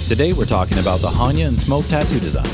Today we're talking about the Hannya Smoke tattoo design.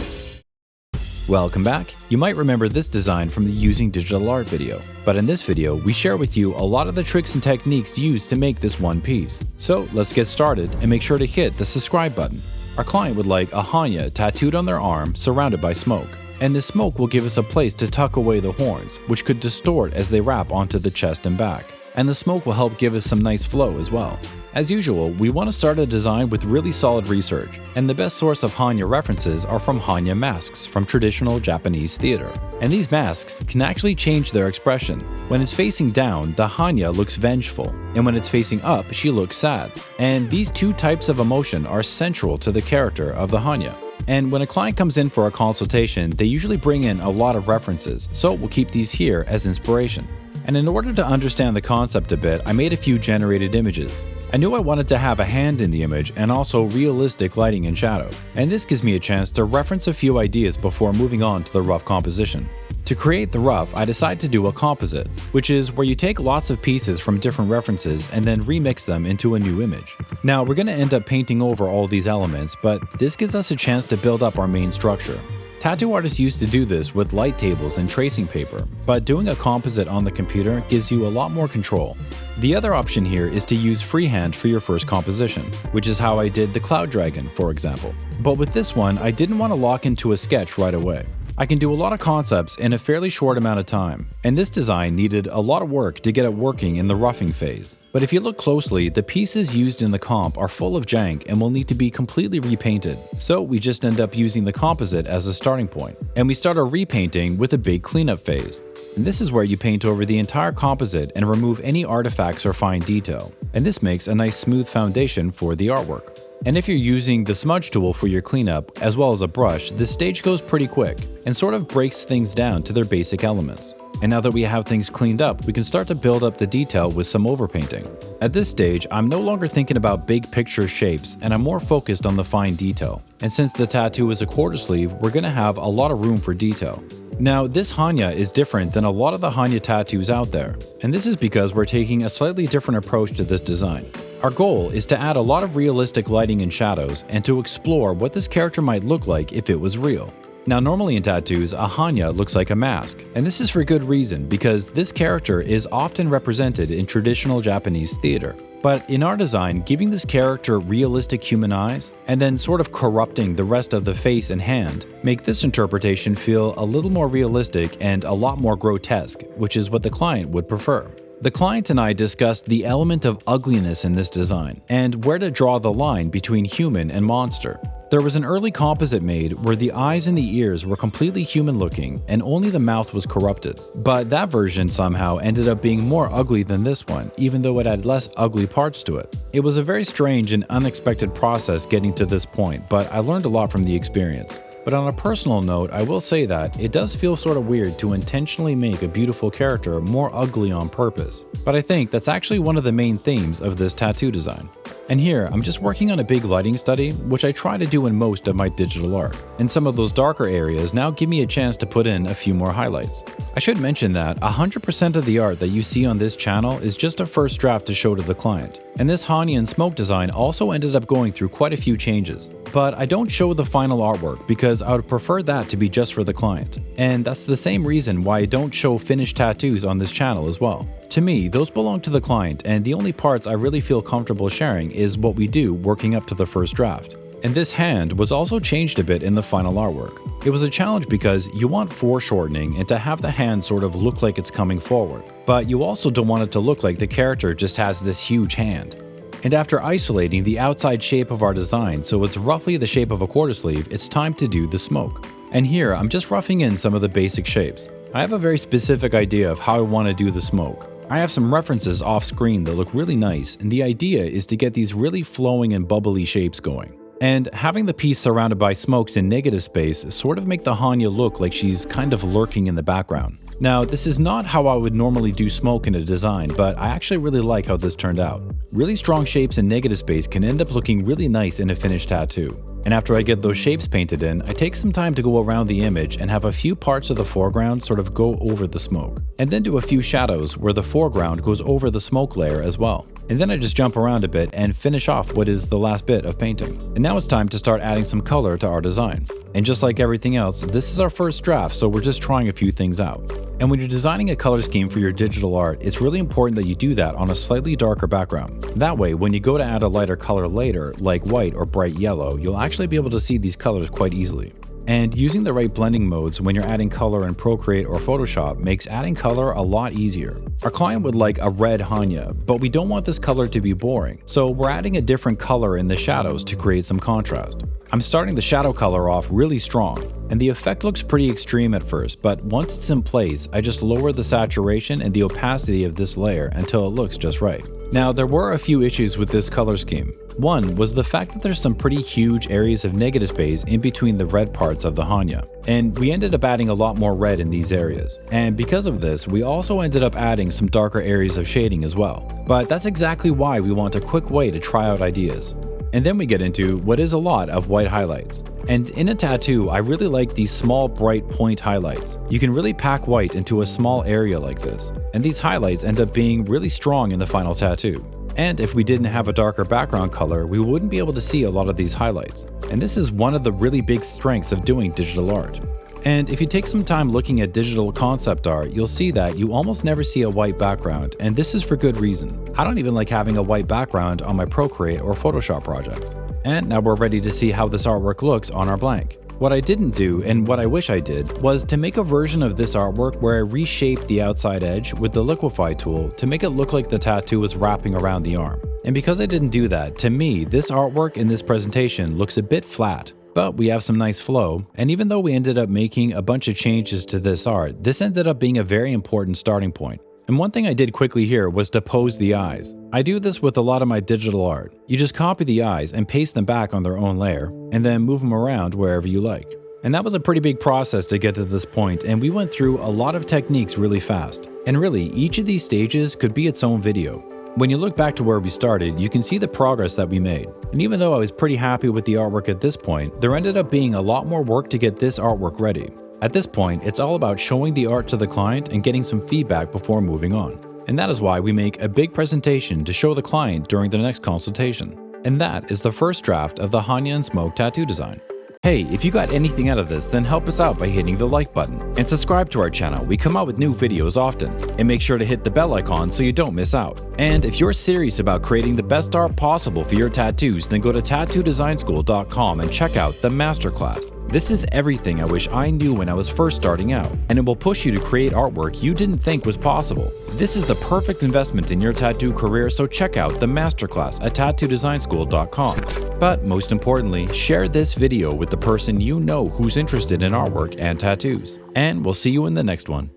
Welcome back. You might remember this design from the Using Digital Art video, but in this video we share with you a lot of the tricks and techniques used to make this one piece. So let's get started and make sure to hit the subscribe button. Our client would like a Hannya tattooed on their arm surrounded by smoke, and this smoke will give us a place to tuck away the horns, which could distort as they wrap onto the chest and back. And the smoke will help give us some nice flow as well. As usual, we want to start a design with really solid research, and the best source of Hannya references are from Hannya masks from traditional Japanese theater. And these masks can actually change their expression. When it's facing down, the Hannya looks vengeful, and when it's facing up, she looks sad. And these two types of emotion are central to the character of the Hannya. And when a client comes in for a consultation, they usually bring in a lot of references, so we'll keep these here as inspiration. And in order to understand the concept a bit, I made a few generated images. I knew I wanted to have a hand in the image and also realistic lighting and shadow, and this gives me a chance to reference a few ideas before moving on to the rough composition. To create the rough, I decided to do a composite, which is where you take lots of pieces from different references and then remix them into a new image. Now we're going to end up painting over all these elements, but this gives us a chance to build up our main structure. Tattoo artists used to do this with light tables and tracing paper, but doing a composite on the computer gives you a lot more control. The other option here is to use freehand for your first composition, which is how I did the Cloud Dragon, for example. But with this one, I didn't want to lock into a sketch right away. I can do a lot of concepts in a fairly short amount of time, and this design needed a lot of work to get it working in the roughing phase. But if you look closely, the pieces used in the comp are full of jank and will need to be completely repainted, so we just end up using the composite as a starting point. And we start our repainting with a big cleanup phase. And this is where you paint over the entire composite and remove any artifacts or fine detail, and this makes a nice smooth foundation for the artwork. And if you're using the smudge tool for your cleanup, as well as a brush, this stage goes pretty quick and sort of breaks things down to their basic elements. And now that we have things cleaned up, we can start to build up the detail with some overpainting. At this stage, I'm no longer thinking about big picture shapes, and I'm more focused on the fine detail. And since the tattoo is a quarter sleeve, we're going to have a lot of room for detail. Now, this Hannya is different than a lot of the Hannya tattoos out there, and this is because we're taking a slightly different approach to this design. Our goal is to add a lot of realistic lighting and shadows and to explore what this character might look like if it was real. Now, normally in tattoos, a Hannya looks like a mask, and this is for good reason because this character is often represented in traditional Japanese theater. But in our design, giving this character realistic human eyes and then sort of corrupting the rest of the face and hand make this interpretation feel a little more realistic and a lot more grotesque, which is what the client would prefer. The client and I discussed the element of ugliness in this design and where to draw the line between human and monster. There was an early composite made where the eyes and the ears were completely human looking and only the mouth was corrupted. But that version somehow ended up being more ugly than this one, even though it had less ugly parts to it. It was a very strange and unexpected process getting to this point, but I learned a lot from the experience. But on a personal note, I will say that it does feel sort of weird to intentionally make a beautiful character more ugly on purpose. But I think that's actually one of the main themes of this tattoo design. And here, I'm just working on a big lighting study, which I try to do in most of my digital art. And some of those darker areas now give me a chance to put in a few more highlights. I should mention that 100% of the art that you see on this channel is just a first draft to show to the client. And this Hannya Smoke design also ended up going through quite a few changes. But I don't show the final artwork because I would prefer that to be just for the client. And that's the same reason why I don't show finished tattoos on this channel as well. To me, those belong to the client, and the only parts I really feel comfortable sharing is what we do working up to the first draft. And this hand was also changed a bit in the final artwork. It was a challenge because you want foreshortening and to have the hand sort of look like it's coming forward, but you also don't want it to look like the character just has this huge hand. And after isolating the outside shape of our design so it's roughly the shape of a quarter sleeve, it's time to do the smoke. And here, I'm just roughing in some of the basic shapes. I have a very specific idea of how I want to do the smoke. I have some references off screen that look really nice, and the idea is to get these really flowing and bubbly shapes going. And having the piece surrounded by smokes in negative space sort of make the Hannya look like she's kind of lurking in the background. Now, this is not how I would normally do smoke in a design, but I actually really like how this turned out. Really strong shapes in negative space can end up looking really nice in a finished tattoo. And after I get those shapes painted in, I take some time to go around the image and have a few parts of the foreground sort of go over the smoke. And then do a few shadows where the foreground goes over the smoke layer as well. And then I just jump around a bit and finish off what is the last bit of painting. And now it's time to start adding some color to our design. And just like everything else, this is our first draft, so we're just trying a few things out. And when you're designing a color scheme for your digital art, it's really important that you do that on a slightly darker background. That way, when you go to add a lighter color later, like white or bright yellow, you'll actually be able to see these colors quite easily. And using the right blending modes when you're adding color in Procreate or Photoshop makes adding color a lot easier. Our client would like a red Hannya, but we don't want this color to be boring, so we're adding a different color in the shadows to create some contrast. I'm starting the shadow color off really strong, and the effect looks pretty extreme at first, but once it's in place, I just lower the saturation and the opacity of this layer until it looks just right. Now, there were a few issues with this color scheme. One was the fact that there's some pretty huge areas of negative space in between the red parts of the Hannya, and we ended up adding a lot more red in these areas. And because of this, we also ended up adding some darker areas of shading as well. But that's exactly why we want a quick way to try out ideas. And then we get into what is a lot of white highlights. And in a tattoo, I really like these small bright point highlights. You can really pack white into a small area like this, and these highlights end up being really strong in the final tattoo. And if we didn't have a darker background color, we wouldn't be able to see a lot of these highlights. And this is one of the really big strengths of doing digital art. And if you take some time looking at digital concept art, you'll see that you almost never see a white background, and this is for good reason. I don't even like having a white background on my Procreate or Photoshop projects. And now we're ready to see how this artwork looks on our blank. What I didn't do, and what I wish I did, was to make a version of this artwork where I reshaped the outside edge with the Liquify tool to make it look like the tattoo was wrapping around the arm. And because I didn't do that, to me, this artwork in this presentation looks a bit flat. But we have some nice flow, and even though we ended up making a bunch of changes to this art, this ended up being a very important starting point. And one thing I did quickly here was to pose the eyes. I do this with a lot of my digital art. You just copy the eyes and paste them back on their own layer, and then move them around wherever you like. And that was a pretty big process to get to this point, and we went through a lot of techniques really fast. And really, each of these stages could be its own video. When you look back to where we started, you can see the progress that we made. And even though I was pretty happy with the artwork at this point, there ended up being a lot more work to get this artwork ready. At this point, it's all about showing the art to the client and getting some feedback before moving on. And that is why we make a big presentation to show the client during the next consultation. And that is the first draft of the Hannya Smoke tattoo design. Hey, if you got anything out of this, then help us out by hitting the like button. And subscribe to our channel, we come out with new videos often. And make sure to hit the bell icon so you don't miss out. And if you're serious about creating the best art possible for your tattoos, then go to tattoodesignschool.com and check out the masterclass. This is everything I wish I knew when I was first starting out, and it will push you to create artwork you didn't think was possible. This is the perfect investment in your tattoo career, so check out the masterclass at tattoodesignschool.com. But most importantly, share this video with the person you know who's interested in artwork and tattoos. And we'll see you in the next one.